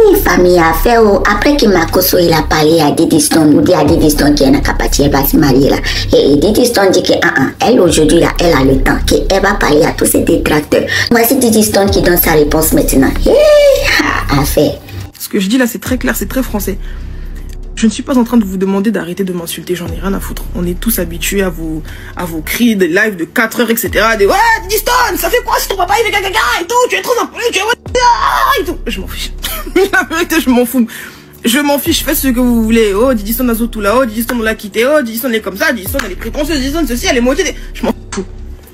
une famille à faire. Après que Makoso il a parlé à Diddy Stone, ou dit à Diddy Stone qu'elle n'a qu'à partir, elle va se marier là. Et Diddy Stone dit que elle aujourd'hui là, elle a le temps, qu'elle va parler à tous ses détracteurs. Voici Diddy Stone qui donne sa réponse maintenant. À faire. Ce que je dis là, c'est très clair, c'est très français. Je ne suis pas en train de vous demander d'arrêter de m'insulter, j'en ai rien à foutre. On est tous habitués à vos cris de live de 4 heures, etc. Des ouais, Diddy Stone, ça fait quoi si ton papa il fait caca et tout, tu es trop impoli, tu es et tout. Je m'en fiche. La vérité, je m'en fous. Je m'en fiche, faites ce que vous voulez. Oh, Diddy Stone a tout là, oh, Diddy Stone on l'a quitté, oh, Diddy Stone est comme ça, Diddy Stone elle est prétentieuse, Diddy Stone ceci, elle est moitié. Je m'en fous.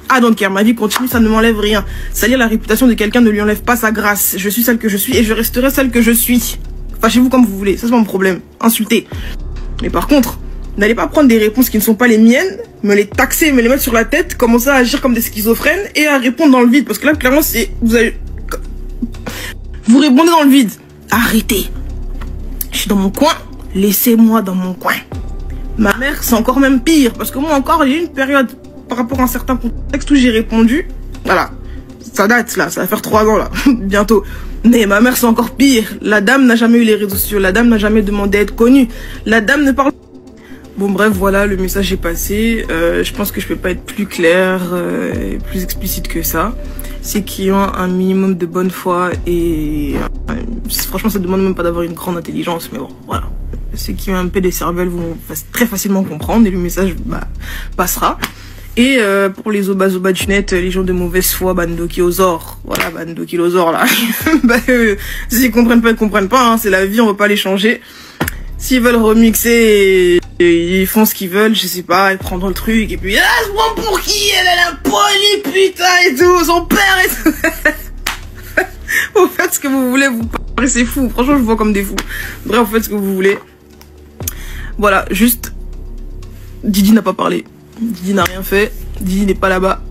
Ah donc ma vie continue, ça ne m'enlève rien. Salir la réputation de quelqu'un ne lui enlève pas sa grâce. Je suis celle que je suis et je resterai celle que je suis. Fâchez-vous comme vous voulez, ça c'est mon problème. Insultez. Mais par contre, n'allez pas prendre des réponses qui ne sont pas les miennes, me les taxer, me les mettre sur la tête, commencer à agir comme des schizophrènes et à répondre dans le vide. Parce que là, clairement, c'est... Vous répondez dans le vide. Arrêtez. Je suis dans mon coin, laissez-moi dans mon coin. Ma mère, c'est encore même pire. Parce que moi encore, il y a eu une période par rapport à un certain contexte où j'ai répondu. Voilà. Ça date là, ça va faire 3 ans là, bientôt. Mais ma mère c'est encore pire. La dame n'a jamais eu les réseaux sociaux, la dame n'a jamais demandé à être connue. La dame ne parle... Bon bref, voilà, le message est passé. Je pense que je peux pas être plus clair, plus explicite que ça. C'est qu'ils ont un minimum de bonne foi et... franchement ça demande même pas d'avoir une grande intelligence, mais bon, voilà. Ceux qui ont un peu des cervelles vont très facilement comprendre et le message passera. Et pour les obas du net, les gens de mauvaise foi, bandokiosor, voilà, bandokiosor là, s'ils comprennent pas, ils comprennent pas, hein, c'est la vie, on va pas les changer. S'ils veulent remixer, ils font ce qu'ils veulent, je sais pas, ils prendront le truc, et puis, ah, c'est bon pour qui, elle a la poli, putain, et tout, son père et tout. Vous faites ce que vous voulez, vous paraissez fous, franchement, je vous vois comme des fous. Bref, vous faites ce que vous voulez. Voilà, juste, Diddy n'a pas parlé. Diddy n'a rien fait, Diddy n'est pas là-bas,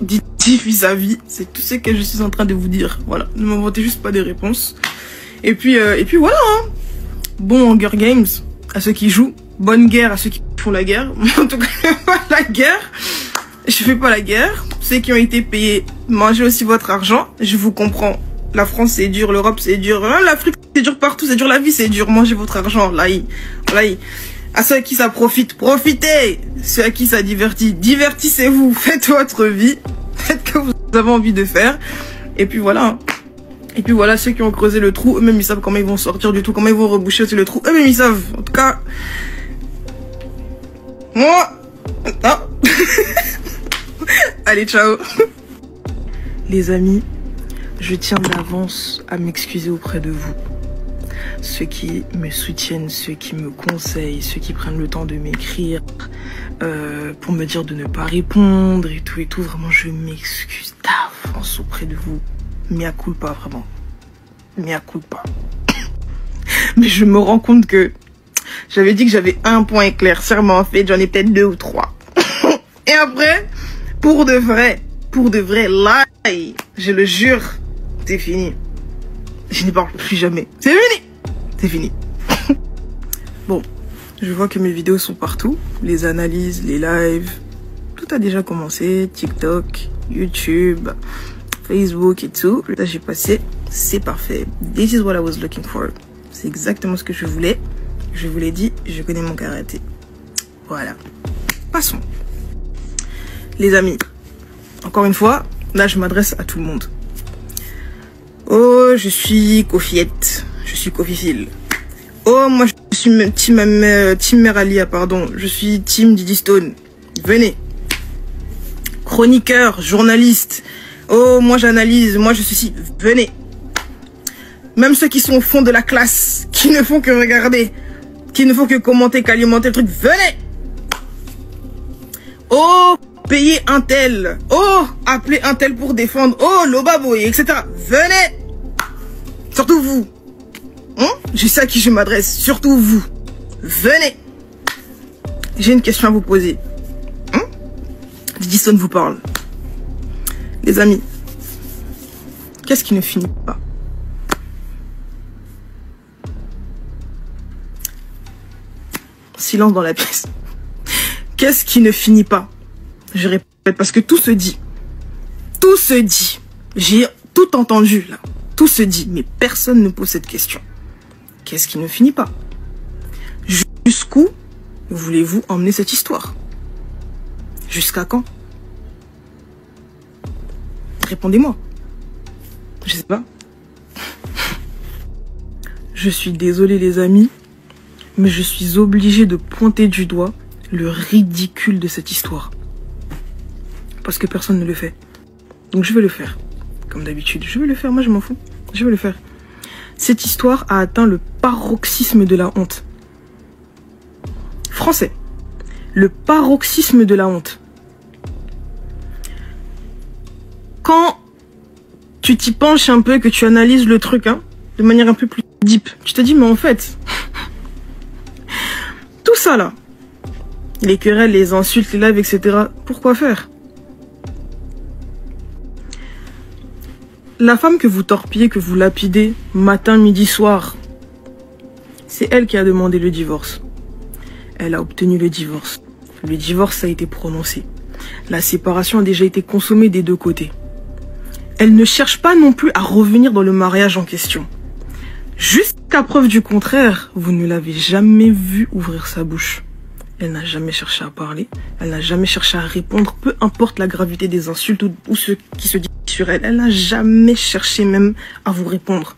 Diddy vit sa vie, c'est tout ce que je suis en train de vous dire. Voilà, ne m'inventez juste pas des réponses. Et puis voilà, hein. Bon Hunger Games à ceux qui jouent, bonne guerre à ceux qui font la guerre. En tout cas, pas la guerre, je fais pas la guerre. Ceux qui ont été payés, mangez aussi votre argent, je vous comprends. La France c'est dur, l'Europe c'est dur, l'Afrique c'est dur partout, c'est dur, la vie c'est dur, mangez votre argent, là. À ceux à qui ça profite, profitez. Ceux à qui ça divertit, divertissez-vous. Faites votre vie. Faites ce que vous avez envie de faire. Et puis voilà. Et puis voilà, ceux qui ont creusé le trou, eux-mêmes ils savent comment ils vont sortir du trou, comment ils vont reboucher aussi le trou. Eux-mêmes ils savent. En tout cas, moi, non. Allez, ciao. Les amis, je tiens d'avance à m'excuser auprès de vous. Ceux qui me soutiennent, ceux qui me conseillent, ceux qui prennent le temps de m'écrire pour me dire de ne pas répondre et tout, vraiment je m'excuse d'avance auprès de vous. Mea culpa, vraiment. Mea culpa. Mais je me rends compte que j'avais dit que j'avais un point éclair, serment en fait, j'en ai peut-être 2 ou 3. Et après, pour de vrai, là, je le jure, c'est fini. Je n'y parle plus jamais. C'est fini. C'est fini. Bon, je vois que mes vidéos sont partout. Les analyses, les lives, tout a déjà commencé. TikTok, YouTube, Facebook et tout. Là, j'ai passé. C'est parfait. This is what I was looking for. C'est exactement ce que je voulais. Je vous l'ai dit, je connais mon karaté. Voilà. Passons. Les amis, encore une fois, là, je m'adresse à tout le monde. Oh, je suis Kofiette. Je suis Kofifil. Oh, moi, je suis team Meralia, pardon. Je suis team Diddy Stone. Venez. Chroniqueur, journaliste. Oh, moi, j'analyse. Moi, je suis ci. Venez. Même ceux qui sont au fond de la classe, qui ne font que regarder, qui ne font que commenter, qu'alimenter le truc. Venez. Oh, payer un tel. Oh, appeler un tel pour défendre. Oh, Lobaboy, etc. Venez. Surtout vous. Je sais à qui je m'adresse. Surtout vous. Venez. J'ai une question à vous poser. Diddy Stone vous parle. Les amis, qu'est-ce qui ne finit pas? Silence dans la pièce. Qu'est-ce qui ne finit pas? Je répète, parce que tout se dit. Tout se dit. J'ai tout entendu là. Tout se dit, mais personne ne pose cette question. qu'est-ce qui ne finit pas? Jusqu'où voulez-vous emmener cette histoire? Jusqu'à quand? Répondez-moi. Je sais pas. Je suis désolée les amis, mais je suis obligée de pointer du doigt le ridicule de cette histoire. Parce que personne ne le fait. Donc je vais le faire. Comme d'habitude, je vais le faire, moi je m'en fous. Je vais le faire. Cette histoire a atteint le paroxysme de la honte. Français. Le paroxysme de la honte. Quand tu t'y penches un peu, que tu analyses le truc, hein, de manière un peu plus deep, tu te dis, mais en fait, tout ça là, les querelles, les insultes, les lives, etc., pourquoi faire? La femme que vous torpillez, que vous lapidez, matin, midi, soir, c'est elle qui a demandé le divorce. Elle a obtenu le divorce. Le divorce a été prononcé. La séparation a déjà été consommée des deux côtés. Elle ne cherche pas non plus à revenir dans le mariage en question. Jusqu'à preuve du contraire, vous ne l'avez jamais vue ouvrir sa bouche. Elle n'a jamais cherché à parler, elle n'a jamais cherché à répondre, peu importe la gravité des insultes ou ce qui se dit sur elle. Elle n'a jamais cherché même à vous répondre.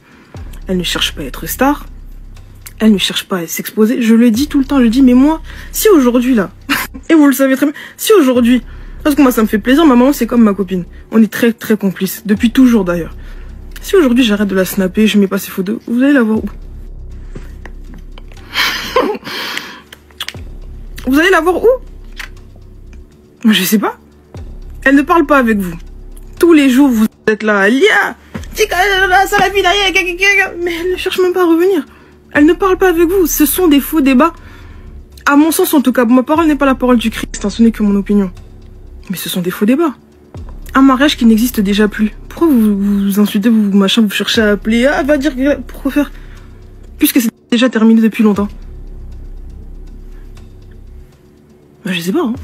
Elle ne cherche pas à être star, elle ne cherche pas à s'exposer. Je le dis tout le temps, je dis, mais moi, si aujourd'hui là, et vous le savez très bien, si aujourd'hui, parce que moi ça me fait plaisir, ma maman c'est comme ma copine, on est très très complices, depuis toujours d'ailleurs. Si aujourd'hui j'arrête de la snapper, je mets pas ses photos, vous allez la voir où? Vous allez la voir où? Moi je sais pas. Elle ne parle pas avec vous. Tous les jours vous êtes là, Lia, mais elle ne cherche même pas à revenir. Elle ne parle pas avec vous. Ce sont des faux débats. À mon sens en tout cas, ma parole n'est pas la parole du Christ, hein, ce n'est que mon opinion. Mais ce sont des faux débats. Un mariage qui n'existe déjà plus. Pourquoi vous insultez, vous machin, vous cherchez à appeler, ah va dire, pourquoi faire? Puisque c'est déjà terminé depuis longtemps. Bah, je sais pas, hein.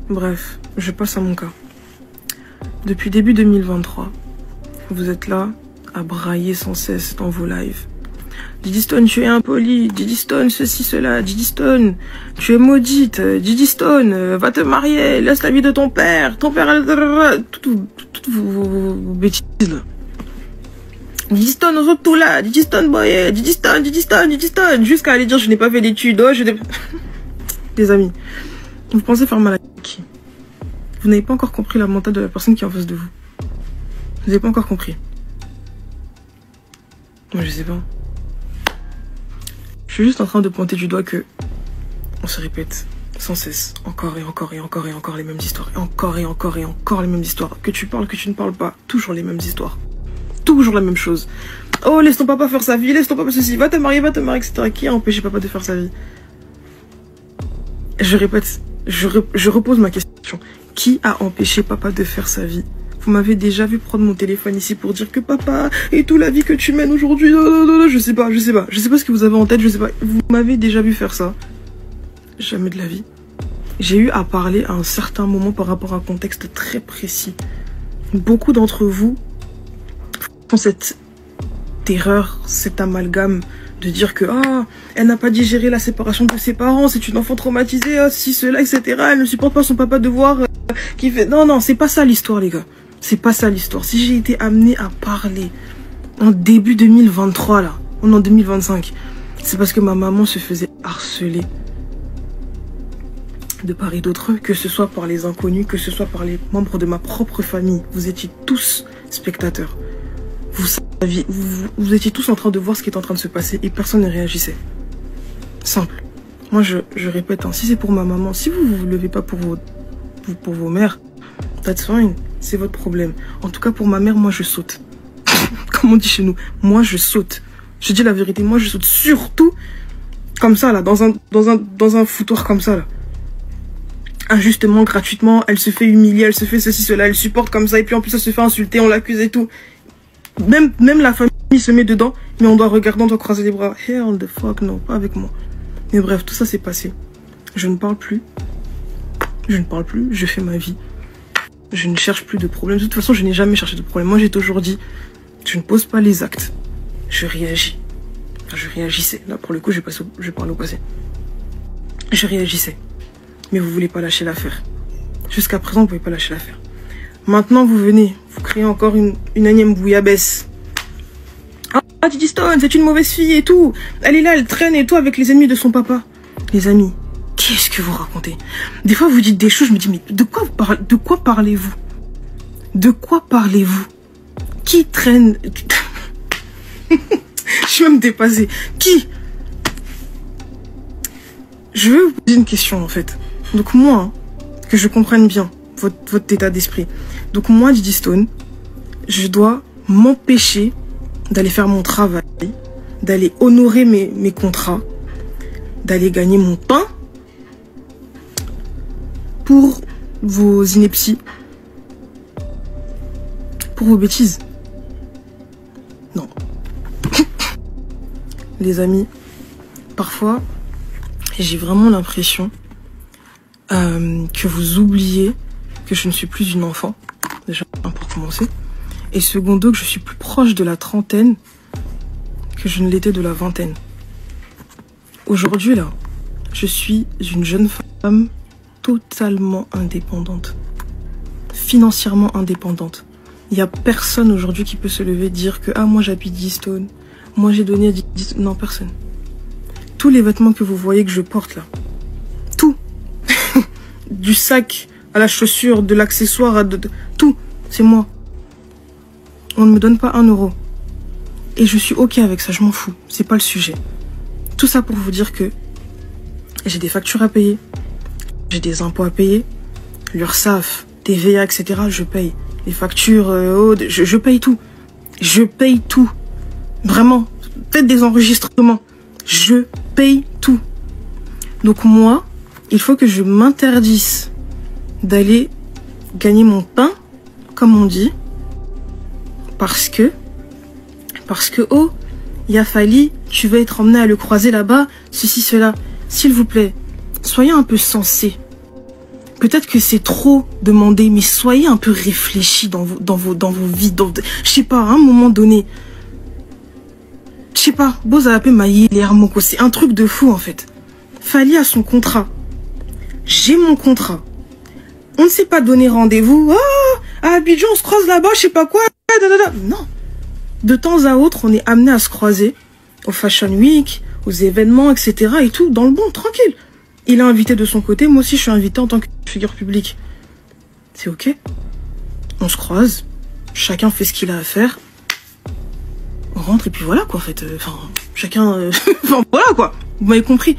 Bref, je passe à mon cas. Depuis début 2023, vous êtes là à brailler sans cesse dans vos lives. Didi Stone, tu es impoli. Didi Stone, ceci, cela. Didi Stone, tu es maudite. Didi Stone, va te marier. Laisse la vie de ton père. Ton père, toutes vos bêtises là. Didi Stone, aux autres tout là. Didi Stone, boy. Didi Stone, Didi Stone, Didi Stone. Jusqu'à aller dire, je n'ai pas fait d'études. Oh, les amis, vous pensez faire mal à qui? Vous n'avez pas encore compris la mentale de la personne qui est en face de vous. Vous n'avez pas encore compris. Moi, je sais pas. Je suis juste en train de pointer du doigt que on se répète sans cesse, encore et encore et encore et encore les mêmes histoires, et encore et encore et encore les mêmes histoires. Que tu parles, que tu ne parles pas, toujours les mêmes histoires. Toujours la même chose. Oh, laisse ton papa faire sa vie, laisse ton papa ceci, va te marier, etc. Qui a empêché papa de faire sa vie? Je répète, je repose ma question. Qui a empêché papa de faire sa vie? Vous m'avez déjà vu prendre mon téléphone ici pour dire que papa et toute la vie que tu mènes aujourd'hui, je sais pas ce que vous avez en tête, je sais pas. Vous m'avez déjà vu faire ça? Jamais de la vie. J'ai eu à parler à un certain moment par rapport à un contexte très précis. Beaucoup d'entre vous font cette terreur, cet amalgame de dire que elle n'a pas digéré la séparation de ses parents, c'est une enfant traumatisée, si cela, etc. Elle ne supporte pas son papa de voir qui fait... Non, c'est pas ça l'histoire, les gars. C'est pas ça l'histoire. Si j'ai été amenée à parler en début 2023, là, on est en 2025, c'est parce que ma maman se faisait harceler de part et d'autre, que ce soit par les inconnus, que ce soit par les membres de ma propre famille. Vous étiez tous spectateurs. Vous saviez, vous étiez tous en train de voir ce qui est en train de se passer et personne ne réagissait. Simple. Moi, je répète, hein, si c'est pour ma maman, si vous ne vous levez pas pour vos mères, that's fine, c'est votre problème. En tout cas, pour ma mère, moi, je saute. Comme on dit chez nous, moi, je saute. Je dis la vérité, moi, je saute. Surtout, comme ça, là, dans un foutoir comme ça, là. Injustement, gratuitement, elle se fait humilier, elle se fait ceci, cela, elle supporte comme ça, et puis en plus, elle se fait insulter, on l'accuse et tout. Même la famille se met dedans, mais on doit regarder, on doit croiser les bras. Hell the fuck, non, pas avec moi. Mais bref, tout ça s'est passé. Je ne parle plus. Je fais ma vie. Je ne cherche plus de problème. De toute façon, je n'ai jamais cherché de problème. Moi, j'ai toujours dit, je ne pose pas les actes. Je réagis. Je réagissais. Là, pour le coup, je parle au passé. Je réagissais. Mais vous voulez pas lâcher l'affaire. Jusqu'à présent, vous pouvez pas lâcher l'affaire. Maintenant, vous venez. Vous créez encore une énième bouillabaisse. Ah, Didi Stone, c'est une mauvaise fille et tout. Elle est là, elle traîne et tout avec les ennemis de son papa. Les amis, qu'est-ce que vous racontez? Des fois, vous dites des choses, je me dis, mais de quoi parlez-vous? De quoi parlez-vous? Qui traîne? Je suis même dépassée. Qui? Je veux vous poser une question, en fait. Donc moi, que je comprenne bien votre état d'esprit. Donc moi, Didi Stone, je dois m'empêcher d'aller faire mon travail, d'aller honorer mes contrats, d'aller gagner mon pain pour vos inepties, pour vos bêtises. Non. Les amis, parfois, j'ai vraiment l'impression que vous oubliez que je ne suis plus une enfant, déjà pour commencer, et secondo que je suis plus proche de la trentaine que je ne l'étais de la vingtaine. Aujourd'hui là, je suis une jeune femme totalement indépendante, financièrement indépendante. Il n'y a personne aujourd'hui qui peut se lever et dire que ah moi j'habite Didi Stone, moi j'ai donné à Didi Stone. Non, personne. Tous les vêtements que vous voyez que je porte là, tout, du sac à la chaussure, de l'accessoire, à tout, c'est moi. On ne me donne pas 1 euro. Et je suis ok avec ça, je m'en fous. C'est pas le sujet. Tout ça pour vous dire que j'ai des factures à payer, j'ai des impôts à payer, l'URSSAF, TVA, etc. Je paye. Les factures, je paye tout. Je paye tout. Vraiment. Faites des enregistrements. Je paye tout. Donc moi, il faut que je m'interdise d'aller gagner mon pain, comme on dit, parce que oh, il a fallu, tu vas être emmené à le croiser là-bas, ceci, cela. S'il vous plaît, soyez un peu sensés. Peut-être que c'est trop demandé, mais soyez un peu réfléchis dans vos vies. Je sais pas, à un moment donné, je sais pas, Bozapé Maïe, les Hermoko, c'est un truc de fou en fait. Fali a son contrat. J'ai mon contrat. On ne s'est pas donné rendez-vous. Oh, à Abidjan, on se croise là-bas, je sais pas quoi. Non. De temps à autre, on est amené à se croiser au Fashion Week, aux événements, etc. et tout, dans le bon, tranquille. Il est invité de son côté, moi aussi je suis invité en tant que figure publique. C'est ok. On se croise, chacun fait ce qu'il a à faire. On rentre et puis voilà quoi en fait. Enfin, chacun... enfin voilà quoi, vous m'avez compris.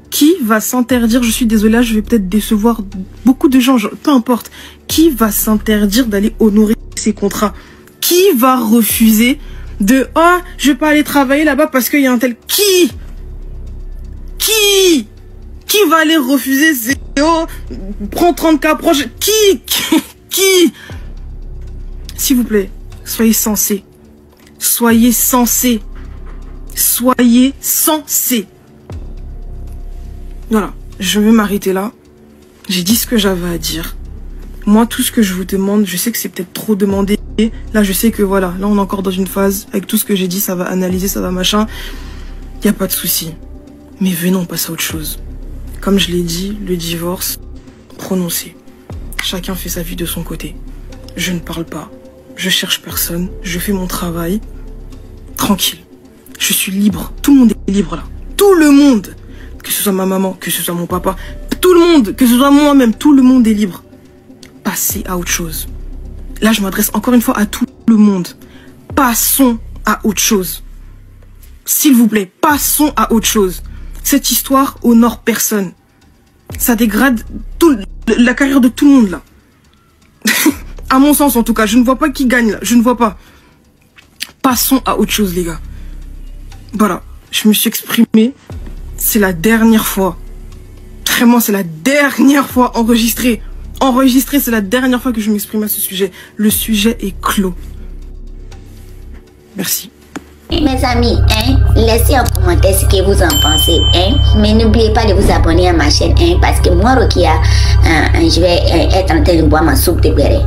Qui va s'interdire, je suis désolée, je vais peut-être décevoir beaucoup de gens, peu importe. Qui va s'interdire d'aller honorer ses contrats? Qui va refuser de « Oh, je vais pas aller travailler là-bas parce qu'il y a un tel... » Qui va aller refuser ces... Oh, prends 30K proche... Qui S'il vous plaît, soyez sensés. Soyez sensés. Soyez sensés. Voilà, je vais m'arrêter là. J'ai dit ce que j'avais à dire. Moi, tout ce que je vous demande, je sais que c'est peut-être trop demandé. Là, je sais que voilà, là, on est encore dans une phase. Avec tout ce que j'ai dit, ça va analyser, ça va machin. Il n'y a pas de souci. Mais venons, on passe à autre chose. Comme je l'ai dit, le divorce, prononcé. Chacun fait sa vie de son côté. Je ne parle pas. Je cherche personne. Je fais mon travail. Tranquille. Je suis libre. Tout le monde est libre là. Tout le monde. Que ce soit ma maman, que ce soit mon papa. Tout le monde. Que ce soit moi-même. Tout le monde est libre. Passez à autre chose. Là, je m'adresse encore une fois à tout le monde. Passons à autre chose. S'il vous plaît, passons à autre chose. Cette histoire honore personne. Ça dégrade la carrière de tout le monde, là. À mon sens, en tout cas. Je ne vois pas qui gagne, là. Je ne vois pas. Passons à autre chose, les gars. Voilà. Je me suis exprimée. C'est la dernière fois. Vraiment, c'est la dernière fois enregistrée. Enregistré, c'est la dernière fois que je m'exprime à ce sujet. Le sujet est clos. Merci. Mes amis, laissez en commentaire ce que vous en pensez. Mais n'oubliez pas de vous abonner à ma chaîne parce que moi, Rokia, je vais être en train de boire ma soupe de béret.